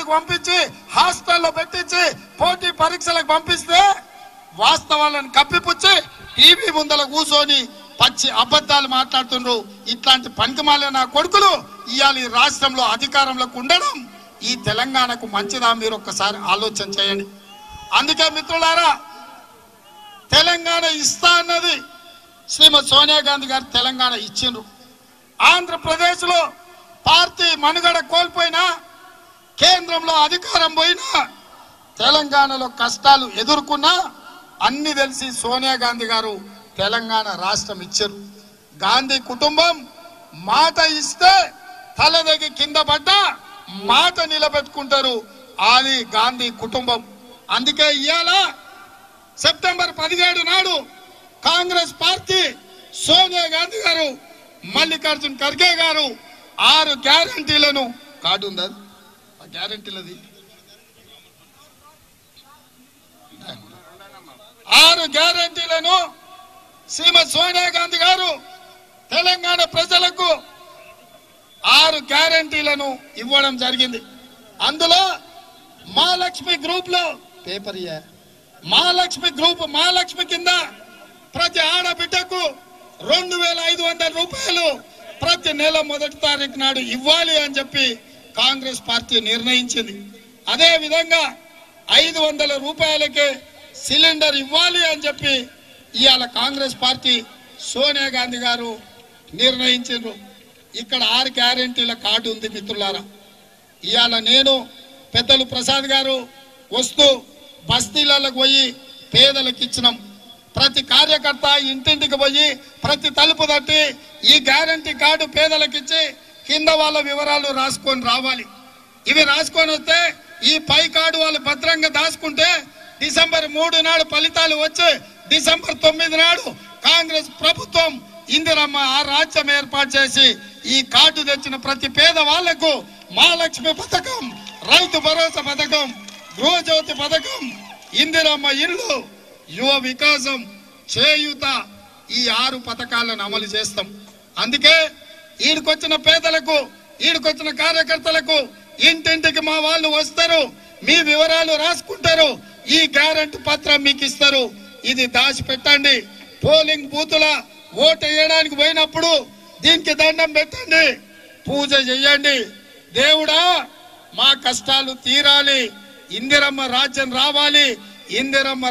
బడులకు పంపించి హాస్టల్లో పెట్టించి పోటీ పరీక్షలకు పంపిస్తే వాస్తవాలను కప్పిపుచ్చి టీవీ ముందల కూర్చొని పచ్చి అబద్ధాలు మాట్లాడుతుండ్రు. ఇట్లాంటి పనికిమాలిన నా కొడుకులు ఇవాళ ఈ రాష్ట్రంలో అధికారంలోకి ఉండడం ఈ తెలంగాణకు మంచిదా? మీరు ఒక్కసారి ఆలోచన చేయండి. అందుకే మిత్రులారా, తెలంగాణ ఇస్తా అన్నది శ్రీమతి సోనియా గాంధీ గారు తెలంగాణ ఇచ్చిండ్రు. ఆంధ్రప్రదేశ్ లో పార్టీ మనుగడ కోల్పోయినా, కేంద్రంలో అధికారం పోయినా, తెలంగాణలో కష్టాలు ఎదుర్కొన్నా అన్ని తెలిసి సోనియా గాంధీ గారు తెలంగాణ రాష్ట్రం ఇచ్చారు. గాంధీ కుటుంబం మాట ఇస్తే తలదగి కింద పడ్డా మాట నిలబెట్టుకుంటారు. అది గాంధీ కుటుంబం. అందుకే ఇవాళ సెప్టెంబర్ 17 నాడు కాంగ్రెస్ పార్టీ సోనియా గాంధీ గారు, మల్లికార్జున్ ఖర్గే గారు 6 గ్యారంటీలను కార్డు ఉందా గ్యారంటీలది 6 గ్యారంటీలను శ్రీమతి సోనియా గాంధీ గారు తెలంగాణ ప్రజలకు 6 గ్యారంటీలను ఇవ్వడం జరిగింది. అందులో మహాలక్ష్మి గ్రూప్ లో పేపర్ మహాలక్ష్మి గ్రూప్ మహాలక్ష్మి కింద ప్రతి ఆడబిడ్డకు 2500 రూపాయలు ప్రతి నెల 1వ తారీఖు నాడు ఇవ్వాలి అని చెప్పి కాంగ్రెస్ పార్టీ నిర్ణయించింది. అదే విధంగా 500 రూపాయలకే సిలిండర్ ఇవ్వాలి అని చెప్పి ఇవాళ కాంగ్రెస్ పార్టీ సోనియా గాంధీ గారు నిర్ణయించారు. ఇక్కడ 6 గ్యారెంటీల కార్డు ఉంది మిత్రులారా. ఇవాళ నేను పెద్దలు ప్రసాద్ గారు వస్తూ బస్తీలకు పోయి పేదలకు ఇచ్చినాం. ప్రతి కార్యకర్త ఇంటింటికి పోయి ప్రతి తలుపు తట్టి ఈ గ్యారంటీ కార్డు పేదలకు ఇచ్చి కింద వాళ్ళ వివరాలు రాసుకొని రావాలి. ఇవి రాసుకొని వస్తే ఈ పై కార్డు వాళ్ళు భద్రంగా దాచుకుంటే డిసెంబర్ 3 నాడు ఫలితాలు వచ్చి డిసెంబర్ 9 నాడు కాంగ్రెస్ ప్రభుత్వం ఇందిరమ్మ ఆ రాజ్యం ఏర్పాటు చేసి ఈ కార్డు తెచ్చిన ప్రతి పేద వాళ్లకు మహాలక్ష్మి పథకం, రైతు భరోసా పథకం, గృహజ్యోతి పథకం, ఇందిరమ్మ ఇల్లు, యువ వికాసం, చేయూత ఈ 6 పథకాలను అమలు చేస్తాం. అందుకే ఈడికొచ్చిన పేదలకు, ఈడికొచ్చిన కార్యకర్తలకు ఇంటింటికి మా వాళ్ళు వస్తారు, మీ వివరాలు రాసుకుంటారు, ఈ గ్యారెంటీ పత్రం మీకు ఇస్తారు. ఇది దాచిపెట్టండి. పోలింగ్ బూతుల ఓటు వేయడానికి పోయినప్పుడు దీనికి దండం పెట్టండి, పూజ చెయ్యండి. దేవుడా మా కష్టాలు తీరాలి, ఇందిరమ్మ రాజ్యం రావాలి, ఇందిరమ్మ